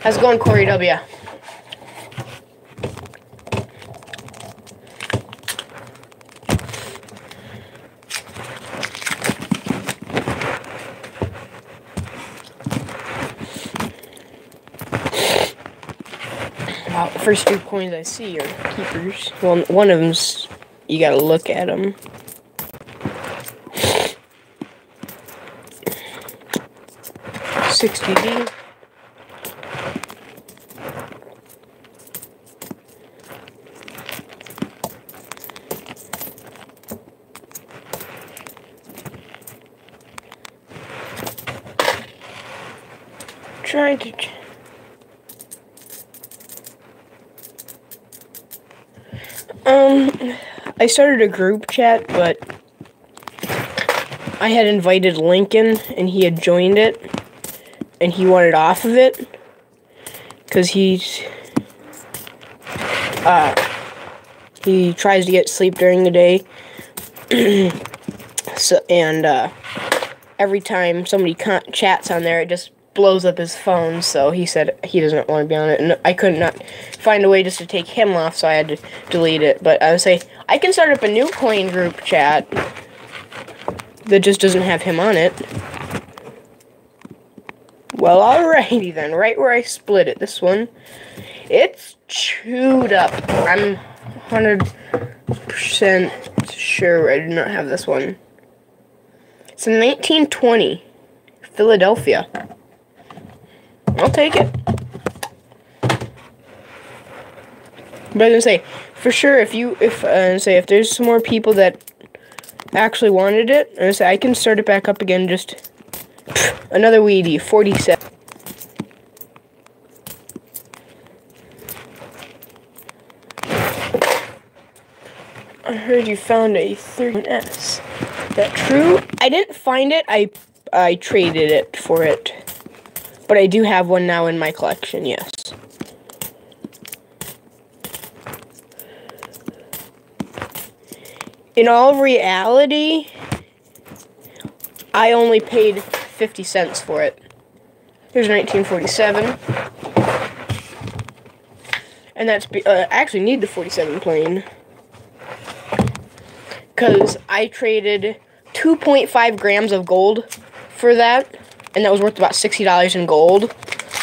How's it going, Corey W? Wow, the first 2 coins I see are keepers. Well, one of them's, you gotta look at them. $60D. Trying to... I started a group chat, but I had invited Lincoln, and he had joined it, and he wanted off of it, because he tries to get sleep during the day, so, and, every time somebody chats on there, it just blows up his phone, so he said he doesn't want to be on it, and I could not find a way just to take him off, so I had to delete it. But I would say, I can start up a new coin group chat that just doesn't have him on it. Well, alrighty then, right where I split it, this one, it's chewed up. I'm 100% sure I do not have this one. It's in 1920, Philadelphia. I'll take it. But I was gonna say, for sure, if there's some more people that actually wanted it, I was gonna say I can start it back up again. Just another weedy, 47. I heard you found a 31S. That true? I didn't find it. I traded it for it. But I do have one now in my collection, yes. In all reality, I only paid 50 cents for it. Here's 1947. And that's, I actually need the 47 plane. Because I traded 2.5 grams of gold for that. And that was worth about $60 in gold.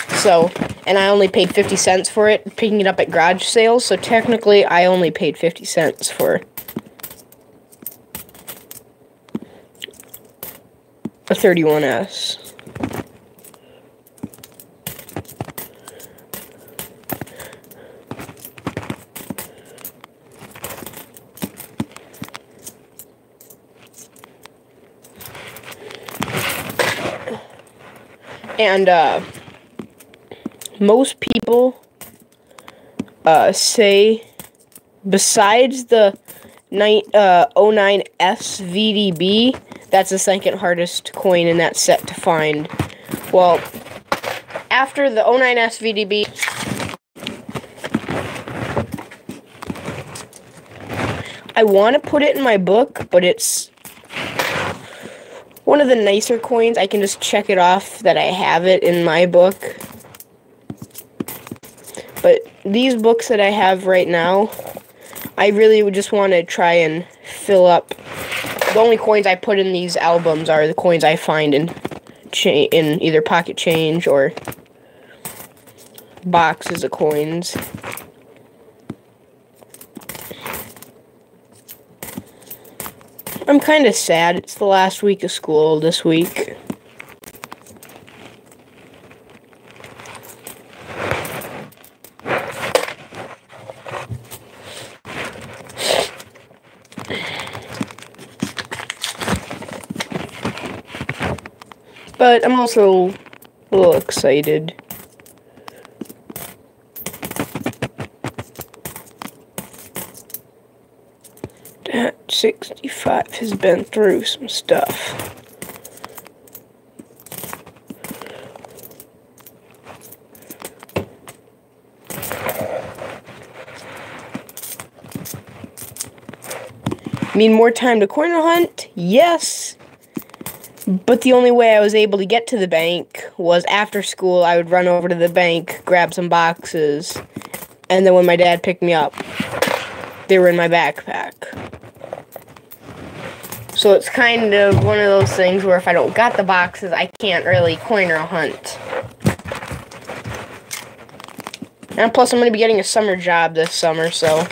So, and I only paid 50 cents for it, picking it up at garage sales. So technically, I only paid 50 cents for a 31S. And, most people, say, besides the 09 SVDB, that's the second hardest coin in that set to find. Well, after the 09 SVDB, I want to put it in my book, but it's one of the nicer coins. I can just check it off that I have it in my book. But these books that I have right now, I really would just want to try and fill up. The only coins I put in these albums are the coins I find in either pocket change or boxes of coins. I'm kind of sad. It's the last week of school this week. But I'm also a little excited. That 65 has been through some stuff. Need more time to corner hunt? Yes. But the only way I was able to get to the bank was after school. I would run over to the bank, grab some boxes, and then when my dad picked me up, they were in my backpack. So it's kind of one of those things where if I don't got the boxes, I can't really coin or hunt. And plus, I'm going to be getting a summer job this summer, so...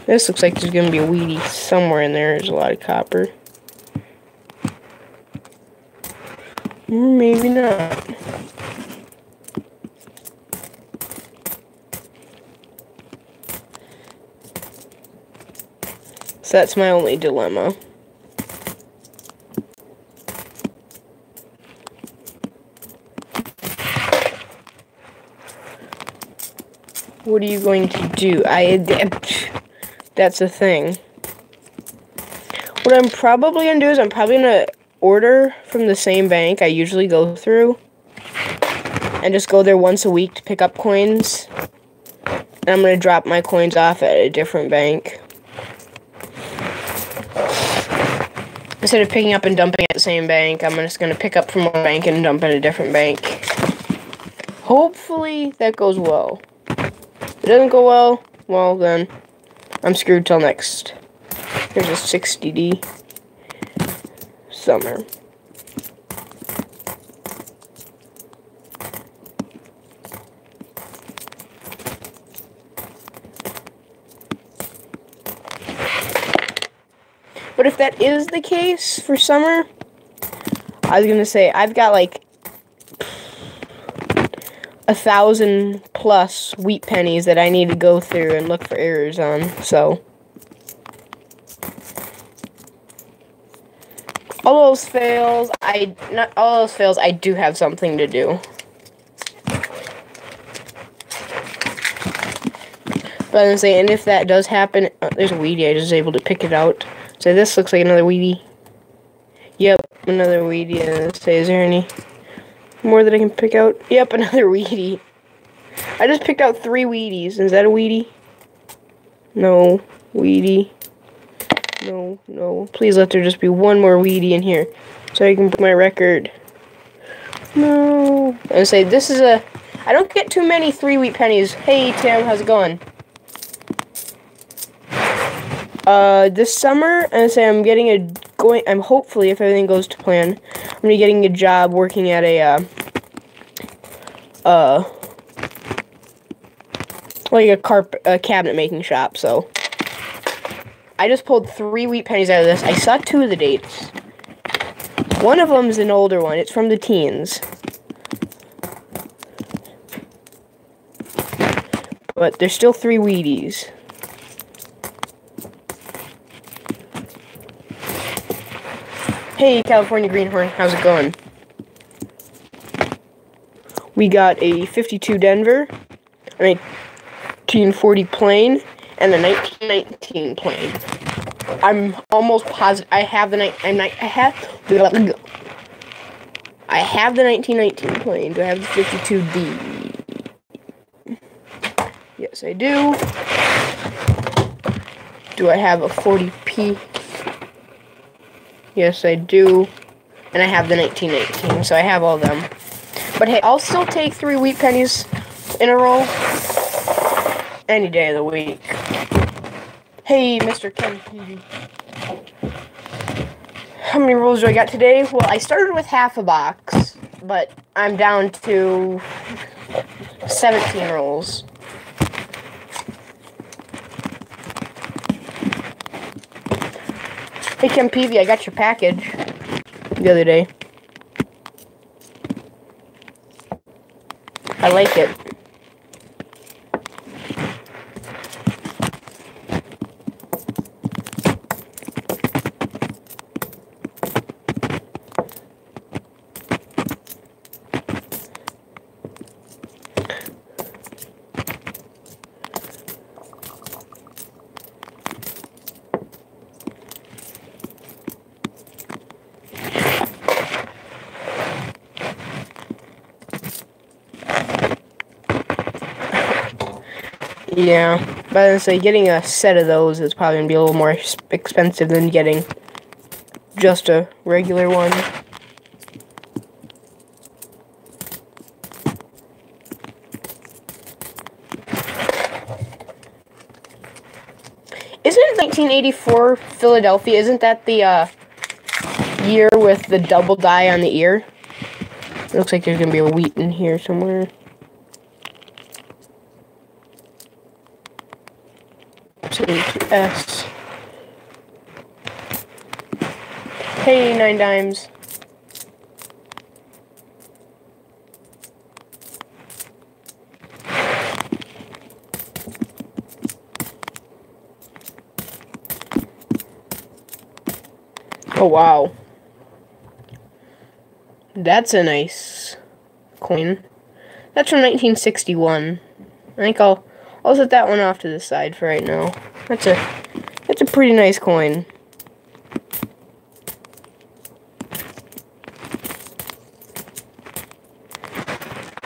This looks like there's going to be a weedy somewhere in there. There's a lot of copper. Maybe not. So that's my only dilemma. What are you going to do? That's the thing. What I'm probably going to do is I'm probably going to order from the same bank I usually go through. And just go there once a week to pick up coins. And I'm going to drop my coins off at a different bank. Instead of picking up and dumping at the same bank, I'm just going to pick up from one bank and dump at a different bank. Hopefully that goes well. If it doesn't go well, well then, I'm screwed till next. Here's a 60D summer. But if that is the case for summer, I was gonna say I've got like 1,000+ wheat pennies that I need to go through and look for errors on. So all those fails, I do have something to do. But I was gonna say, and if that does happen, there's a weedy. I was able to pick it out. So this looks like another weedy. Yep, another weedy. Say, is there any more that I can pick out? Yep, another weedy. I just picked out 3 weedies. Is that a weedy? No. Weedy. No, no. Please let there just be one more weedy in here so I can put my record. No. I say this is a... I don't get too many 3 wheat pennies. Hey, Tim, how's it going? This summer, and say I'm getting I'm hopefully, if everything goes to plan, I'm gonna be getting a job working at like a cabinet making shop. So I just pulled 3 wheat pennies out of this. I saw 2 of the dates. One of them is an older one. It's from the teens. But there's still 3 Wheaties. Hey, California Greenhorn, how's it going? We got a 52 Denver, a 1940 plane, and a 1919 plane. I'm almost positive I have the I have the 1919 plane. Do I have the 52D? Yes, I do. Do I have a 40P? Yes, I do. And I have the 1919, so I have all of them. But hey, I'll still take 3 wheat pennies in a row any day of the week. Hey, Mr. Ken Peavy. How many rolls do I got today? Well, I started with half a box, but I'm down to 17 rolls. Hey, Ken Peavy, I got your package the other day. I like it. Yeah, but I'd say getting a set of those is probably going to be a little more expensive than getting just a regular one. Isn't 1984 Philadelphia, isn't that the year with the double die on the ear? It looks like there's going to be a wheat in here somewhere. S. Hey, 9 dimes. Oh, wow. That's a nice coin. That's from 1961. I think I'll set that one off to the side for right now. That's a pretty nice coin.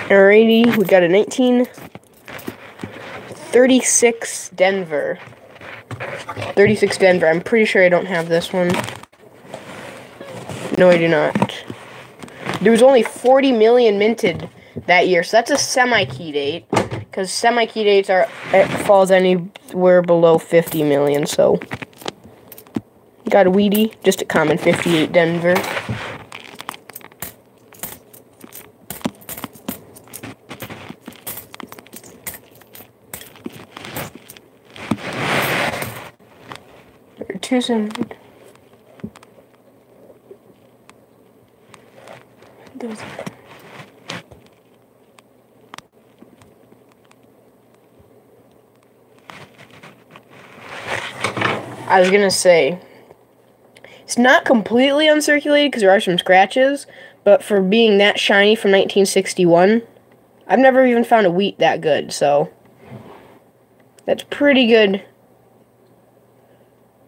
Alrighty, we got a 1936 Denver. 36 Denver. I'm pretty sure I don't have this one. No, I do not. There was only 40 million minted that year, so that's a semi-key date. Because semi-key dates it falls anywhere below 50 million, so. Got a Wheatie, just a common 58 Denver. Those. I was gonna say, it's not completely uncirculated because there are some scratches, but for being that shiny from 1961, I've never even found a wheat that good, so that's pretty good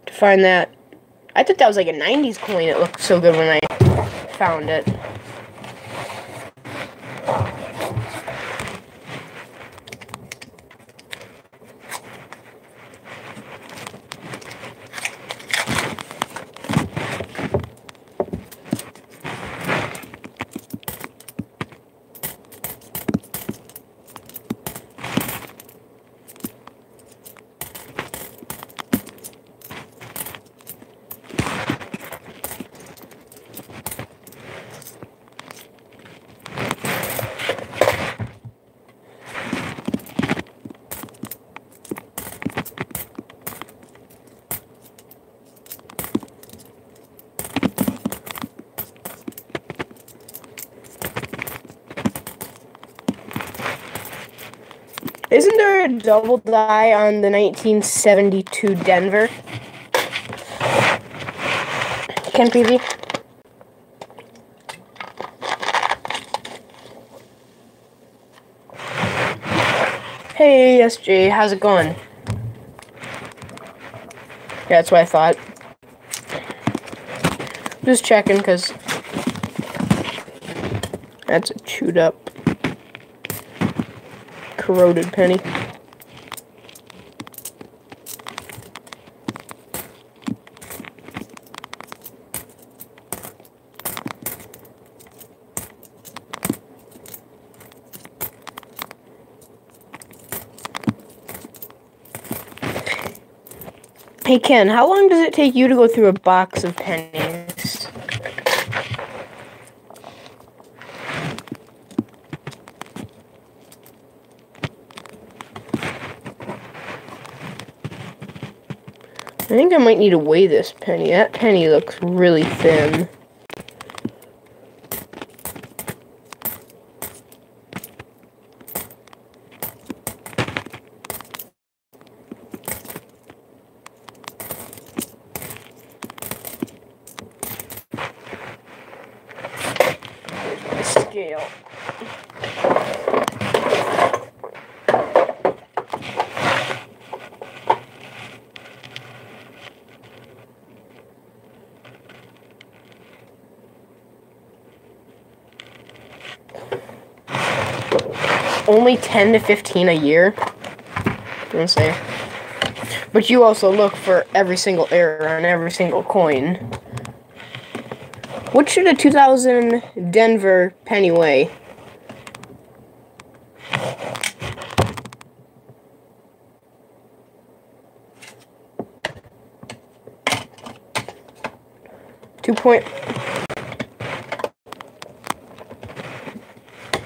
to find that. I thought that was like a 90s coin. It looked so good when I found it. Isn't there a double die on the 1972 Denver? Ken PV? Hey, SJ, how's it going? Yeah, that's what I thought. Just checking, because that's a chewed up, corroded penny. Hey Ken, how long does it take you to go through a box of pennies? I think I might need to weigh this penny. That penny looks really thin. Scale. Only 10 to 15 a year? I'm gonna say. But you also look for every single error on every single coin. What should a 2000 Denver penny weigh?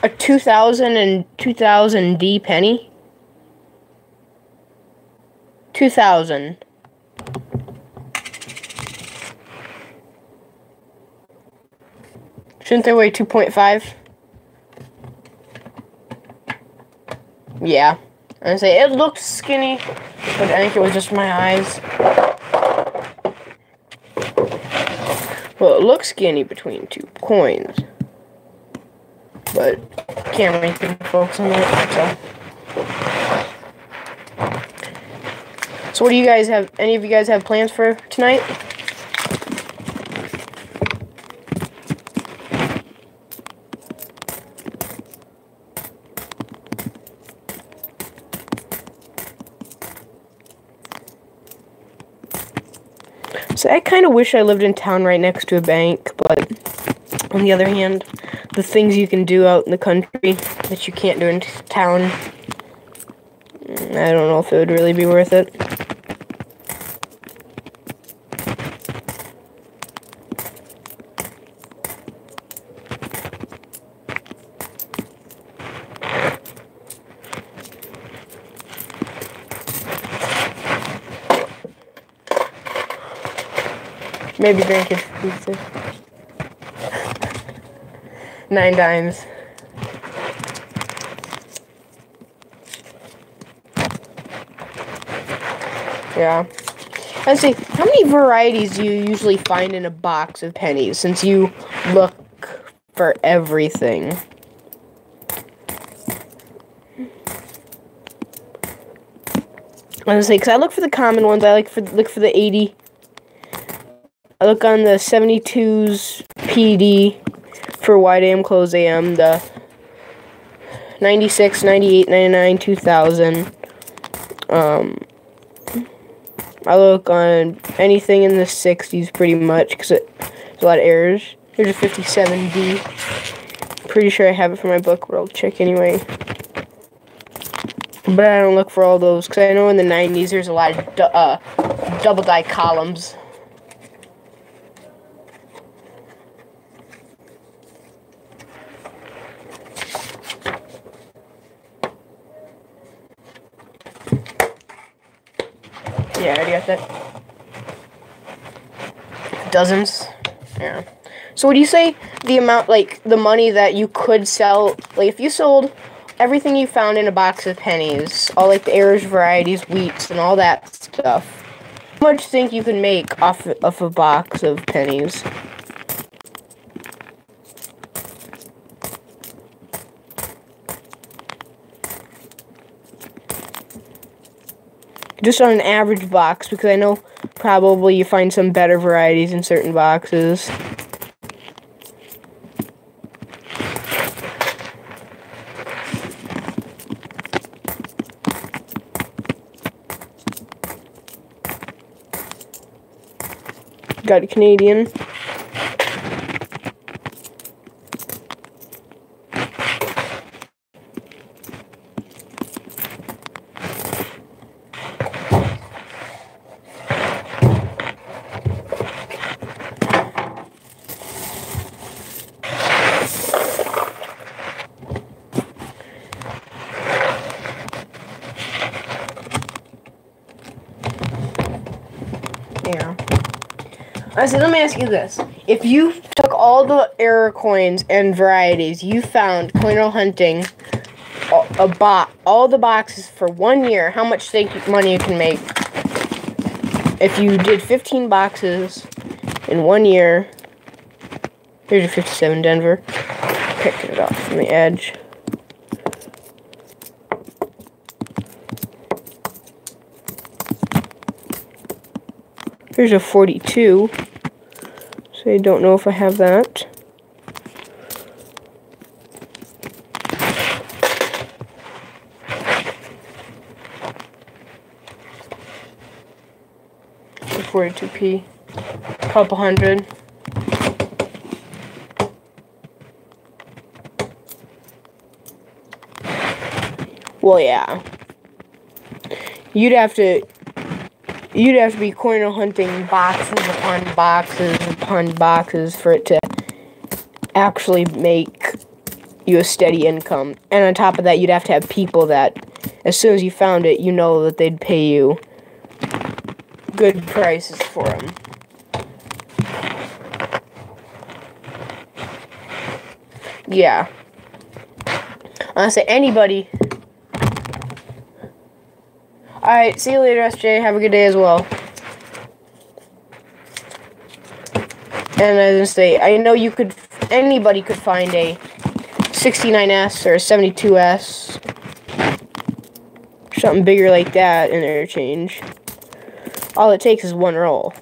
A 2000 and 2000 D penny? 2000. Shouldn't they weigh 2.5? Yeah. I would say it looked skinny, but I think it was just my eyes. Well, it looks skinny between 2 coins. But can't really focus on that, so what do you guys have? Any of you guys have plans for tonight? So I kind of wish I lived in town right next to a bank, but on the other hand, the things you can do out in the country that you can't do in town, I don't know if it would really be worth it. Maybe drink it. Pizza. 9 dimes. Yeah. Let's see, how many varieties do you usually find in a box of pennies, since you look for everything? Honestly, because I look for the common ones. I look for the 80. I look on the 72's PD for wide AM, close AM, the 96, 98, 99, 2000. I look on anything in the 60s pretty much, because there's a lot of errors. Here's a 57D. Pretty sure I have it for my book, but I'll check anyway. But I don't look for all those, because I know in the 90s there's a lot of double die columns. Yeah, I already got that. Dozens. Yeah. So would you say the amount, like, the money that you could sell, like, if you sold everything you found in a box of pennies, all, like, the errors, varieties, wheats, and all that stuff, how much do you think you could make off of a box of pennies? Just on an average box, because I know probably you find some better varieties in certain boxes. Got a Canadian. Yeah. I said, let me ask you this. If you took all the error coins and varieties you found coin hunting, all the boxes for 1 year, how much money you can make? If you did 15 boxes in 1 year, here's your 57 Denver. Picking it off from the edge. Here's a 42. So I don't know if I have that. The 42p. Couple hundred. Well, yeah. You'd have to be corner hunting boxes upon boxes for it to actually make you a steady income. And on top of that, you'd have to have people that, as soon as you found it, you know that they'd pay you good prices for them. Yeah. Honestly, anybody. Alright, see you later, SJ. Have a good day as well. And I was gonna say, I know anybody could find a 69S or a 72S, something bigger like that in Interchange. All it takes is one roll.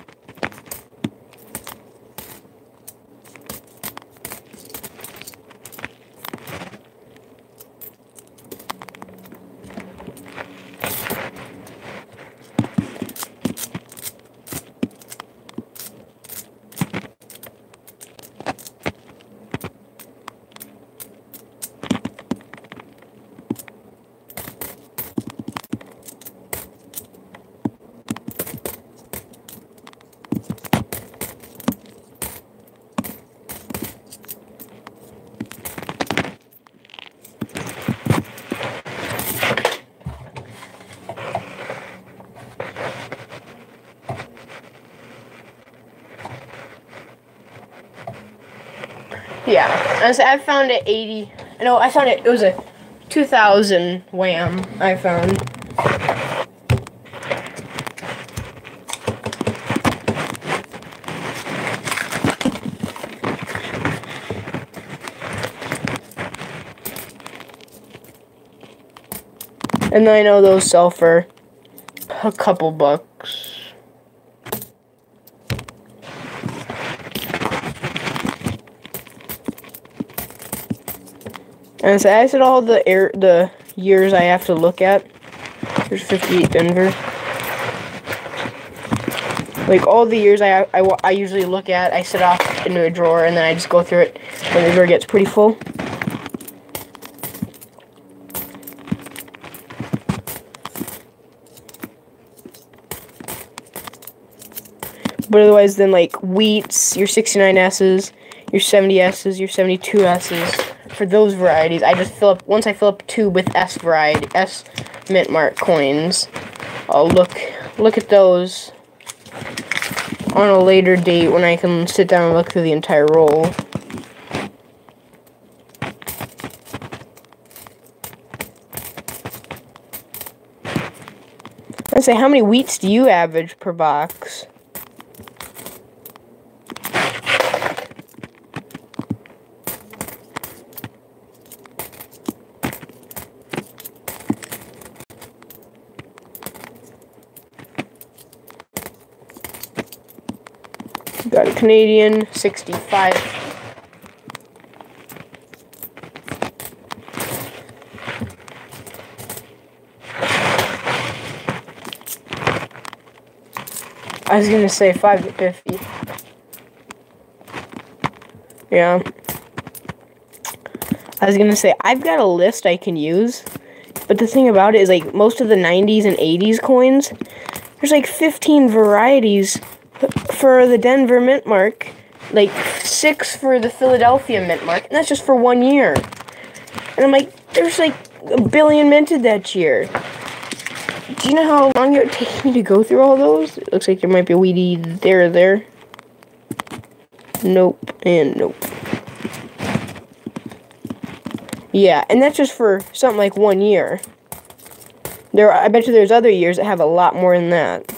Yeah, I found it 80. No, I found it. It was a 2000 Wham. I found. And I know those sell for a couple bucks. And so I said all the years I have to look at. There's 58 Denver. Like all the years I usually look at, I set off into a drawer and then I just go through it when the drawer gets pretty full. But otherwise, then like wheats, your 69S's, your 70S's, your 72S's, for those varieties, I just fill up, once I fill up 2 with S mint mark coins, I'll look at those on a later date when I can sit down and look through the entire roll. Let's say, how many wheats do you average per box? Got a Canadian 65. I was gonna say 5 to 50. Yeah. I was gonna say, I've got a list I can use, but the thing about it is, like, most of the 90s and 80s coins, there's like 15 varieties for the Denver mint mark, like 6 for the Philadelphia mint mark, and that's just for 1 year. And I'm like, there's like a billion minted that year. Do you know how long it would take me to go through all those? It looks like there might be a weedy there. Nope, and nope. Yeah, and that's just for something like 1 year. I bet you there's other years that have a lot more than that.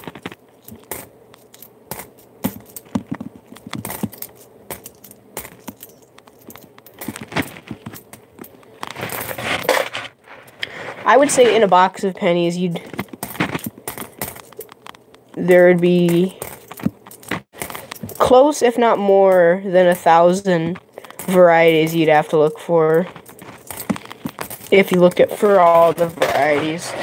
I would say in a box of pennies, there would be close, if not more, than 1,000 varieties you'd have to look for if you looked at for all the varieties.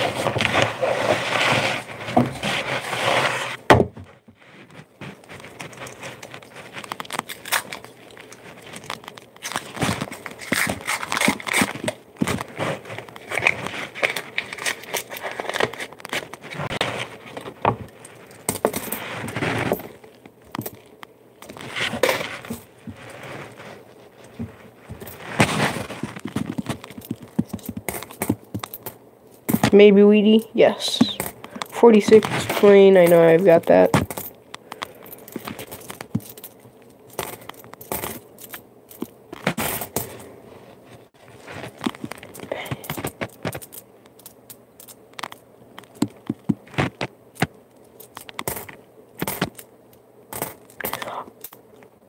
Maybe Weedy? Yes. 46 plain, I know I've got that.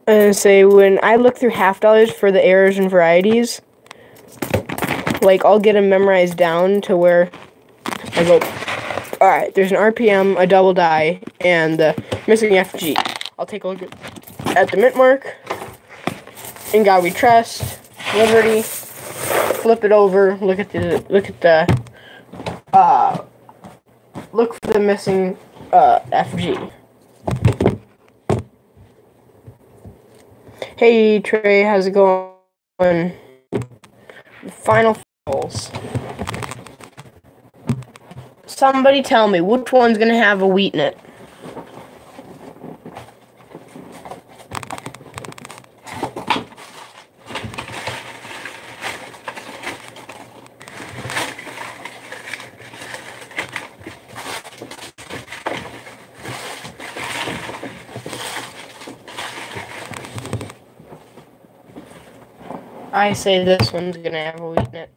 And say when I look through half dollars for the errors and varieties, like I'll get them memorized down to where I go, alright, there's an RPM, a double die, and the missing FG. I'll take a look at the mint mark, In God We Trust, Liberty, flip it over, look for the missing FG. Hey Trey, how's it going? Final falls. Somebody tell me which one's gonna have a wheat in it. I say this one's gonna have a wheat in it.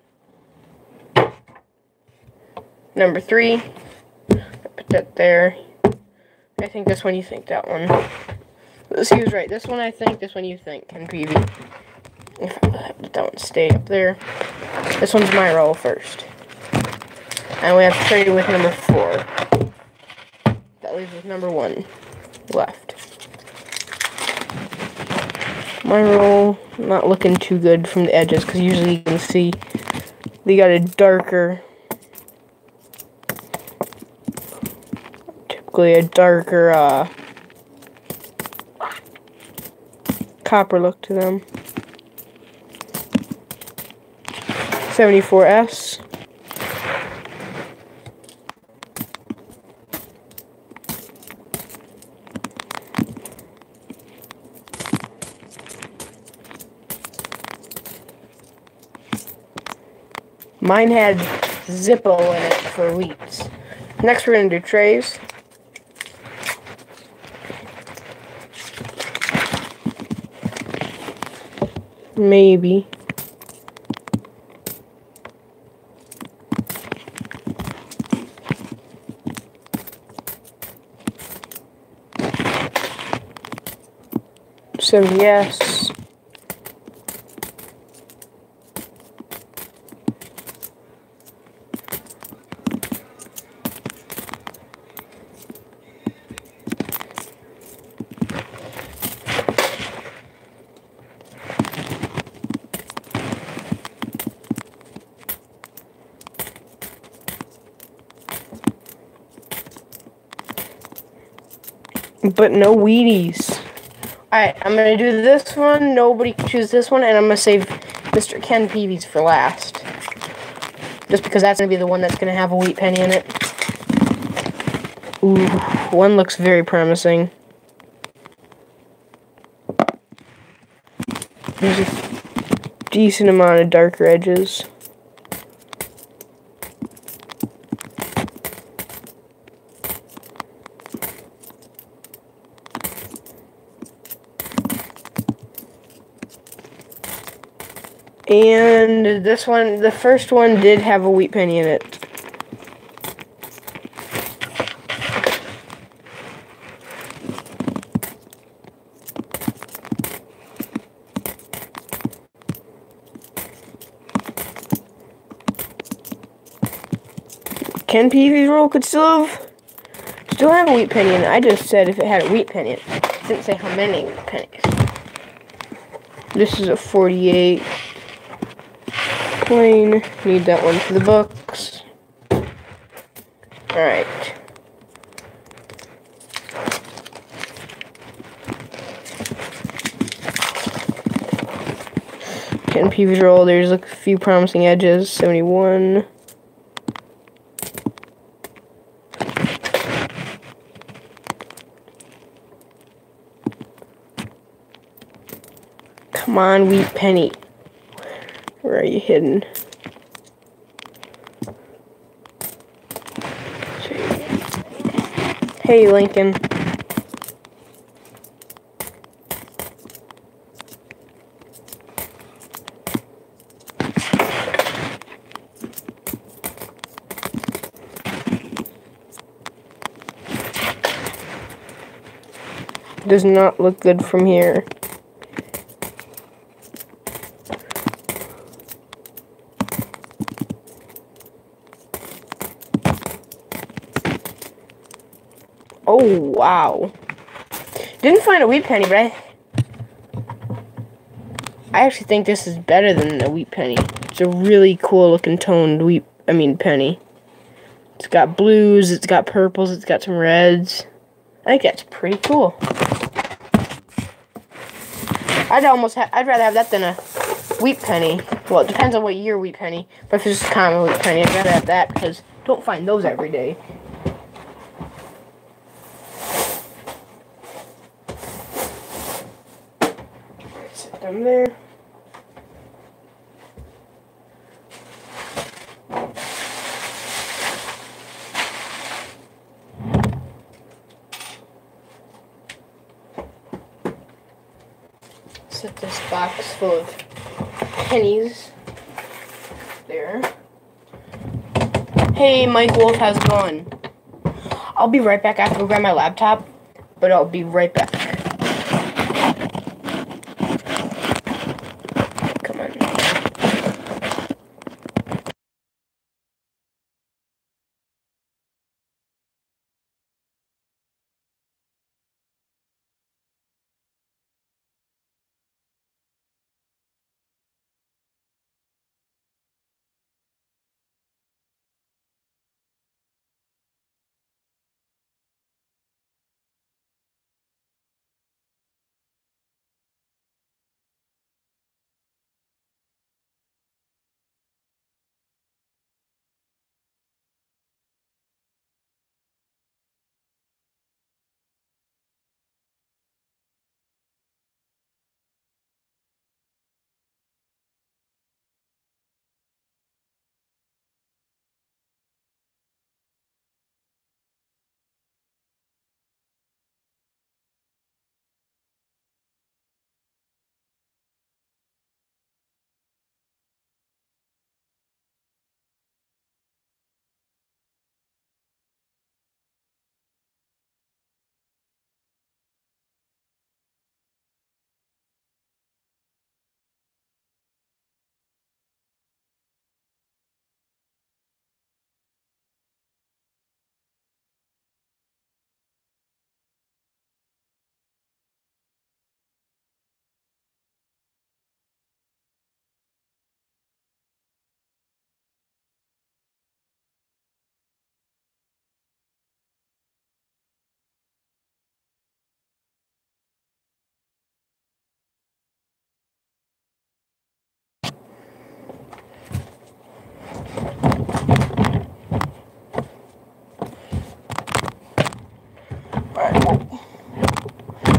Number 3. Put that there. I think this one, you think that one. Let's see who's right. This one I think, this one you think. Ken Peavy. If I let that one stay up there. This one's my roll first. And we have to trade with number 4. That leaves with number 1 left. My roll, not looking too good from the edges, because usually you can see they got a darker, typically a darker copper look to them. 74S. Mine had Zippo in it for wheats. Next we're going to do trays. Maybe. So yes. But no Wheaties. Alright, I'm going to do this one. Nobody can choose this one. And I'm going to save Mr. Ken Peavy's for last. Just because that's going to be the one that's going to have a wheat penny in it. Ooh, one looks very promising. There's a decent amount of darker edges. And this one, the first one did have a wheat penny in it. Ken Peavy's roll could still have a wheat penny in it. I just said if it had a wheat penny in it. I didn't say how many wheat pennies. This is a 48. Plain. Need that one for the books. Alright. Ken Peavy's roll. There's a few promising edges. 71. Come on, wheat penny. Where are you hidden? Hey, Lincoln. Does not look good from here. Oh, wow. Didn't find a wheat penny, but I actually think this is better than the wheat penny. It's a really cool looking toned penny. It's got blues, it's got purples, it's got some reds. I think that's pretty cool. I'd rather have that than a wheat penny. Well, it depends on what year wheat penny. But if it's just a common wheat penny, I'd rather have that because don't find those every day. Set them there. Set this box full of pennies there. Hey, Mike Wolf, how's it going? I'll be right back. I have to go grab my laptop, but I'll be right back. Come on.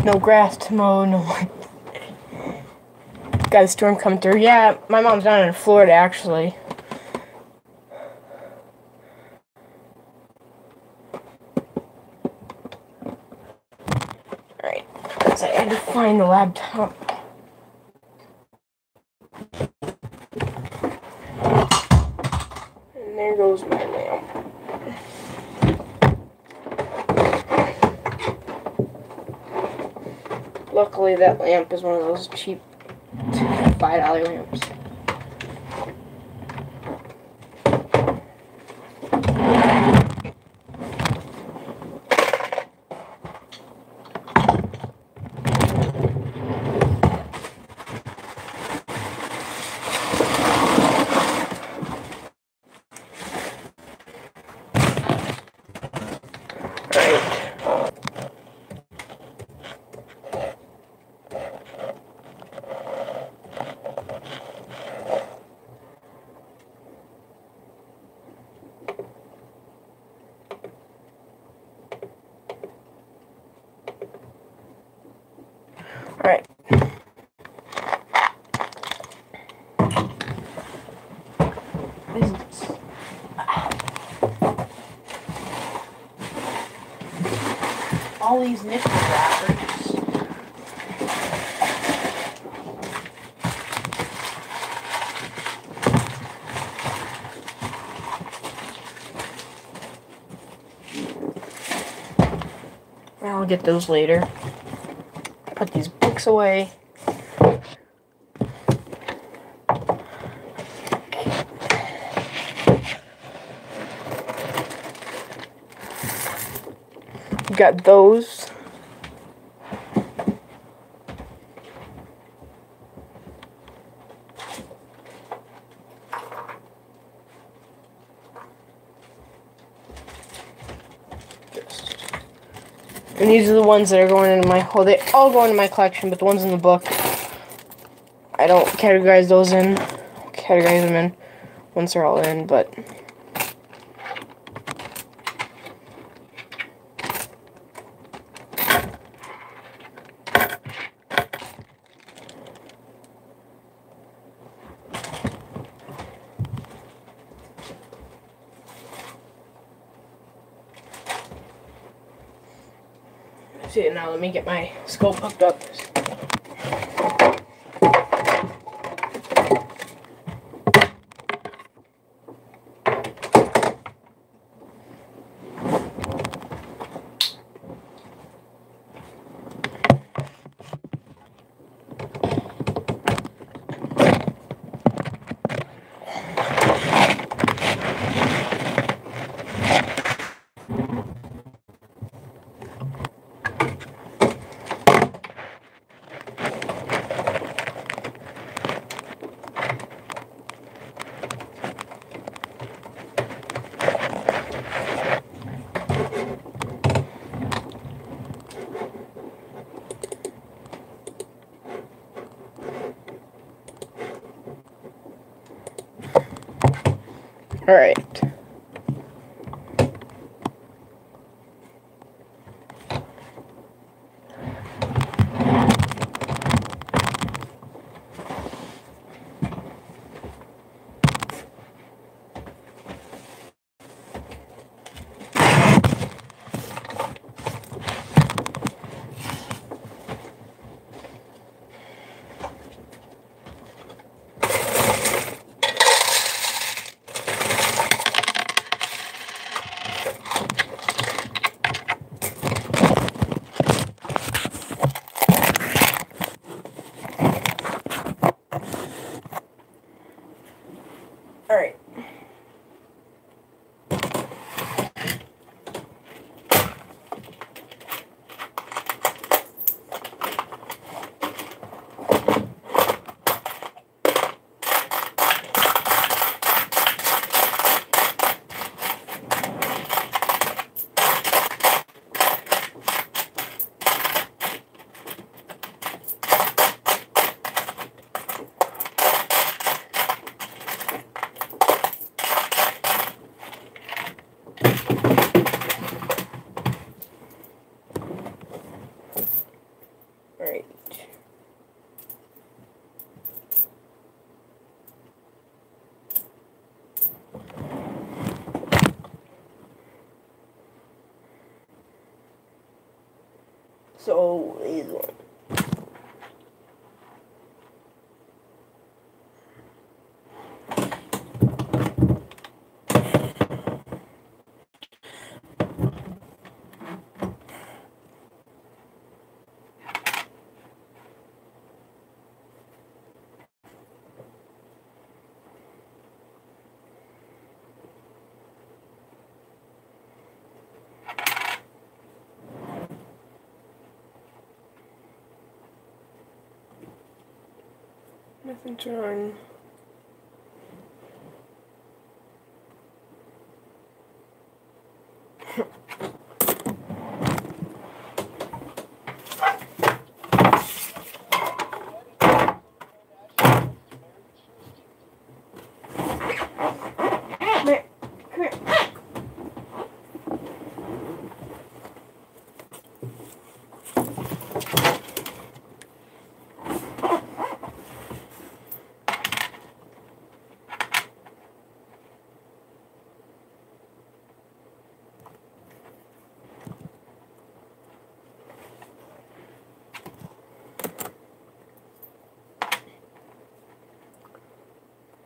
No grass to mow, no more. Got a storm coming through. Yeah, my mom's down in Florida, actually. Alright, so I had to find the laptop. And there goes my lamp. Luckily, that lamp is one of those cheap $5 lamps. all these nifty wrappers. I'll get those later. Put these books away. Got those. And these are the ones that are going into my, well, they all go into my collection, but the ones in the book, I don't categorize those in. I'll categorize them in once they're all in, but see it now. Let me get my scope hooked up. All right. All right. Alright. So, these ones. Nothing's wrong.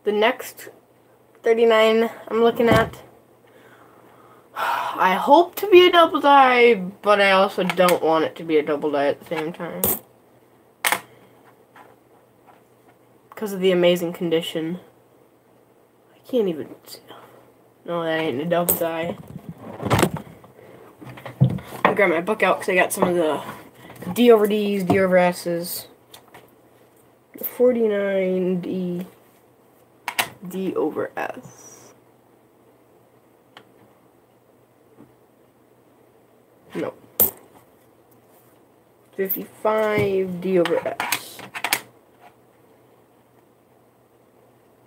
the next 39 I'm looking at, I hope to be a double die, but I also don't want it to be a double die at the same time. Because of the amazing condition. I can't even see. No, that ain't a double die. I grab my book out because I got some of the D over D's, D over S's. 49D, D over S. No. 55, D over S.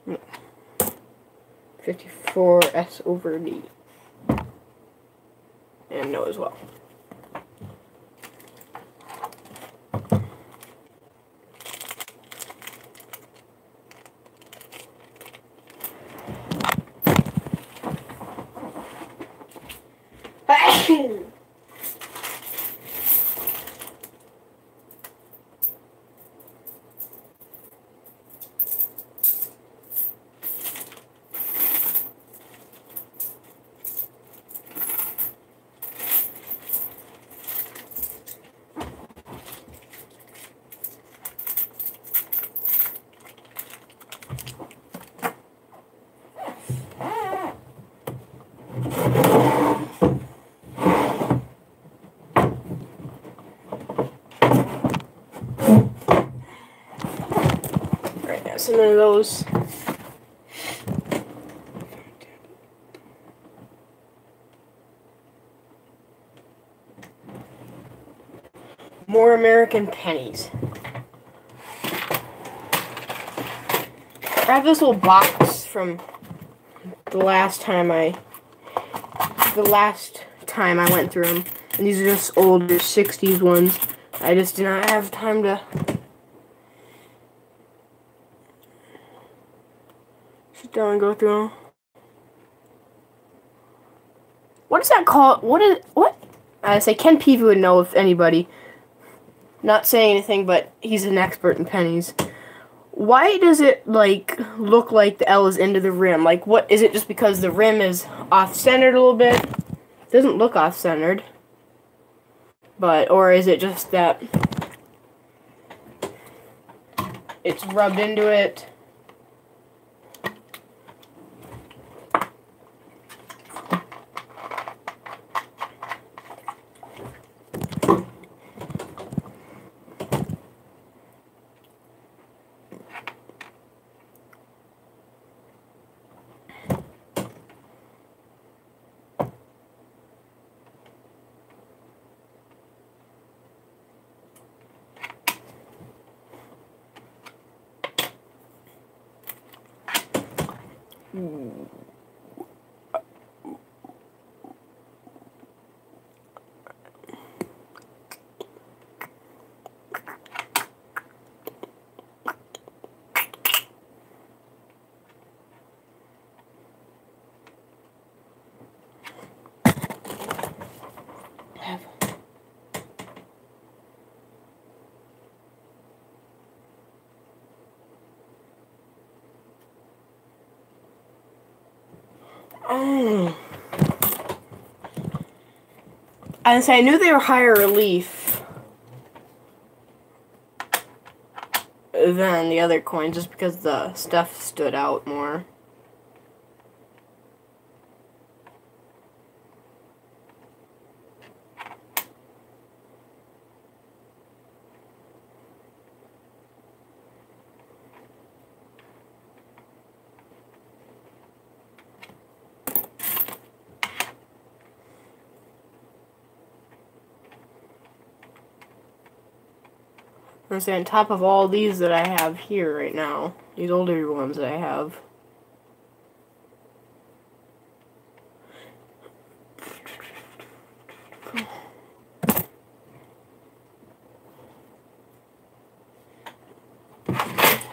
No. 54, S over D. And no as well. Alright, got some of those. More American pennies. I have this little box from the last time I went through them, and these are just older 60s ones. I just did not have time to sit down and go through them. What is that called? What? I say Ken Peavy would know if anybody. Not saying anything, but he's an expert in pennies. Why does it, like, look like the L is into the rim? Like, what, is it just because the rim is off-centered a little bit? It doesn't look off-centered. But, or is it just that it's rubbed into it? I knew they were higher relief than the other coins just because the stuff stood out more. I'm saying on top of all these that I have here right now, these older ones that I have.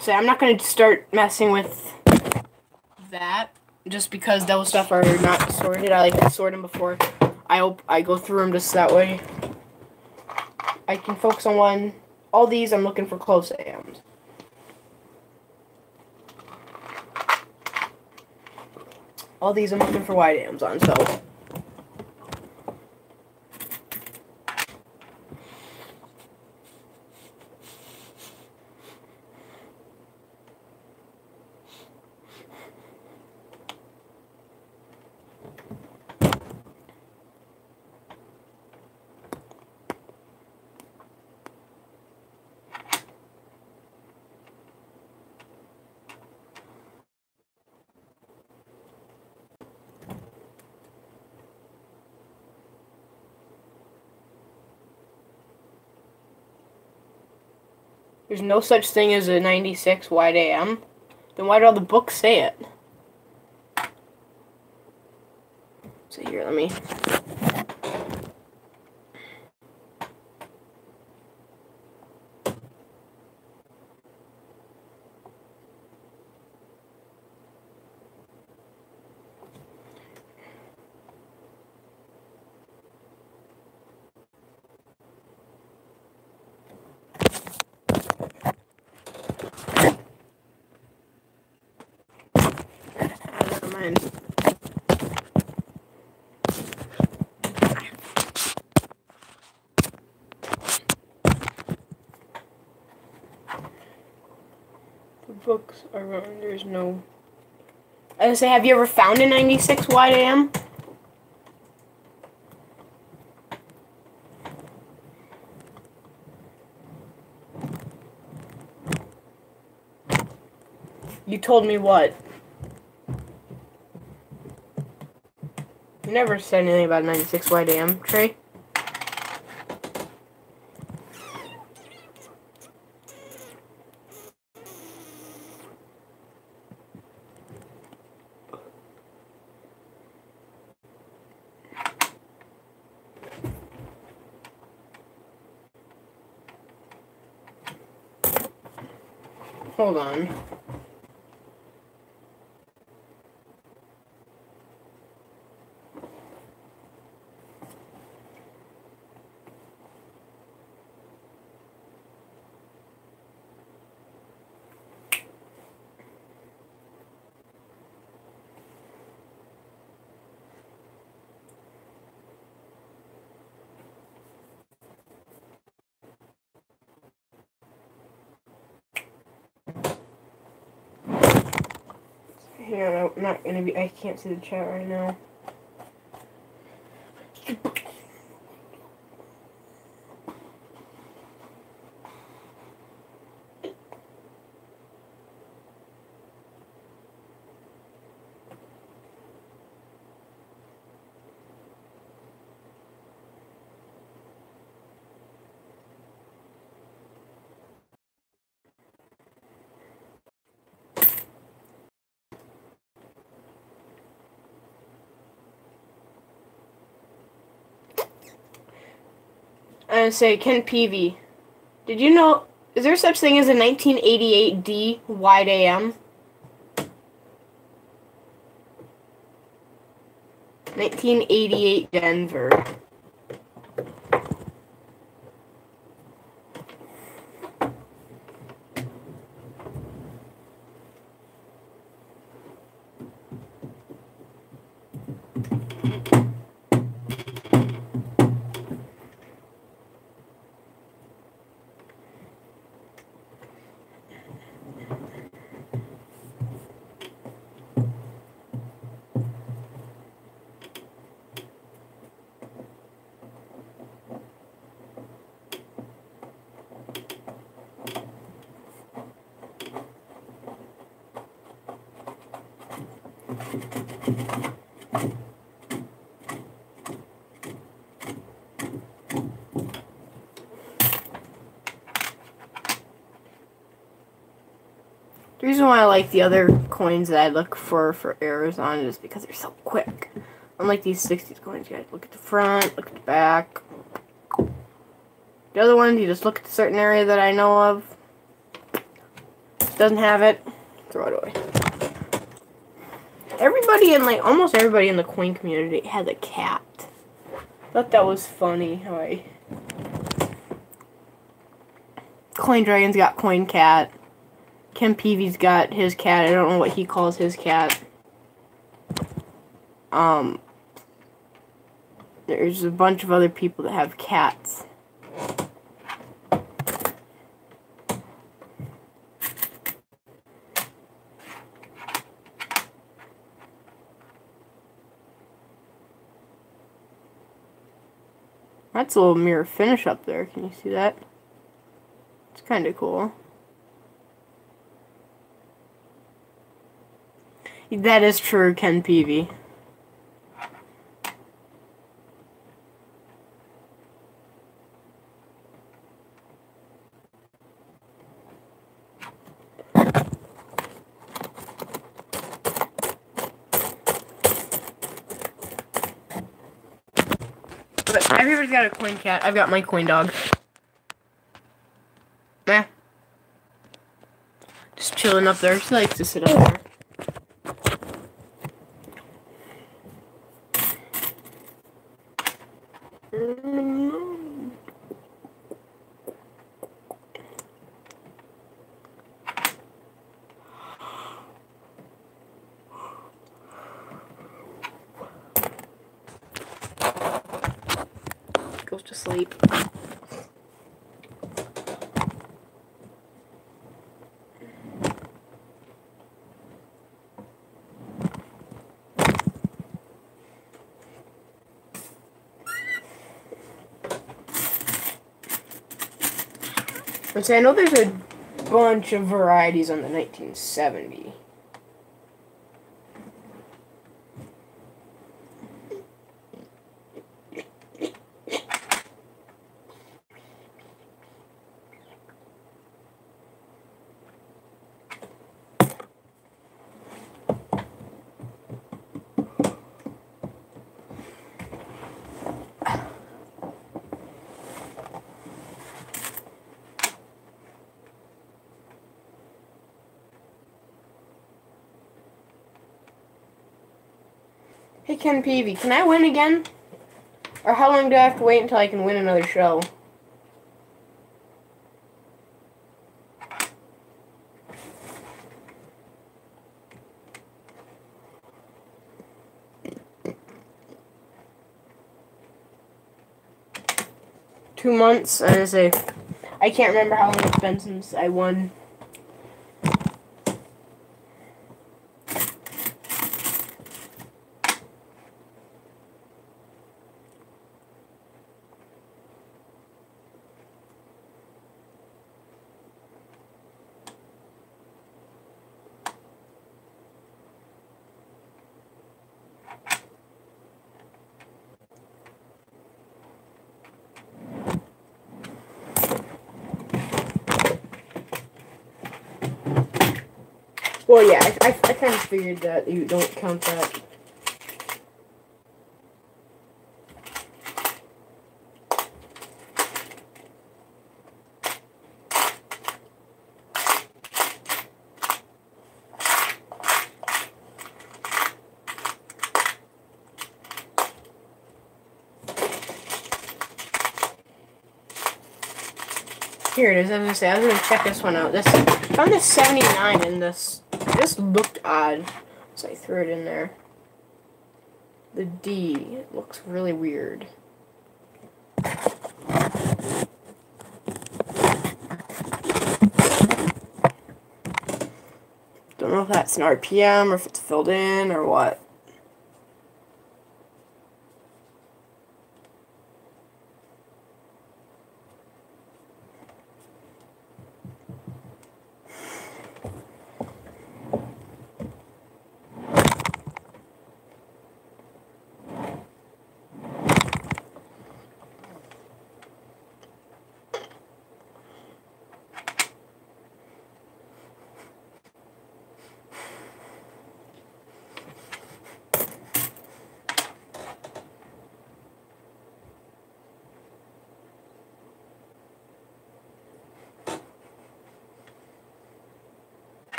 So I'm not going to start messing with that just because those stuff are not sorted. I like to sort them before I go through them just that way I can focus on one. All these I'm looking for close AMs. All these I'm looking for YDAMs on, so. There's no such thing as a 96 YDAM. Then why do all the books say it? So here, let me... Never mind. The books are wrong. There's no... I was gonna say, have you ever found a 96 YDAM? You told me what? You never said anything about a 96 YDAM, Trey. Hold on. Here, I'm not gonna be. I can't see the chat right now. I say Ken Peavy. Did you know? Is there such thing as a 1988 D YDAM? 1988 Denver. The reason why I like the other coins that I look for errors on is because they're so quick. Unlike these 60s coins, you guys look at the front, look at the back. The other ones, you just look at a certain area that I know of. Doesn't have it, throw it away. Everybody in, like, almost everybody in the coin community has a cat. Thought that was funny how I... Coin Dragon's got Coin Cat. Ken Peavy's got his cat. I don't know what he calls his cat. There's a bunch of other people that have cats. That's a little mirror finish up there. Can you see that? It's kind of cool. That is true, Ken Peavy. But everybody's got a coin cat. I've got my coin dog. Meh. Just chilling up there. She likes to sit up there. Goes to sleep. And so I know there's a bunch of varieties on the 1970. Hey Ken Peavy, can I win again? Or how long do I have to wait until I can win another show? $2 months, I can't remember how long it's been since I won. Well, yeah, I kind of figured that you don't count that. Here it is. I was gonna say I was gonna check this one out. I found this 79 and this looked odd, so I threw it in there. The D looks really weird. Don't know if that's an RPM or if it's filled in or what.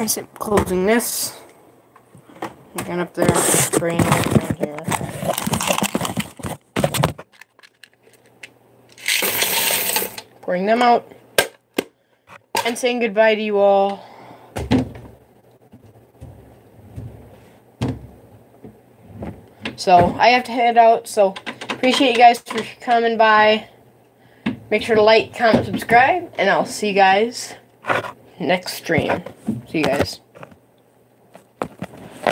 I'm closing this. Going up there, spraying down here. Pouring them out. And saying goodbye to you all. So, I have to head out, so appreciate you guys for coming by. Make sure to like, comment, subscribe, and I'll see you guys next stream. See you guys.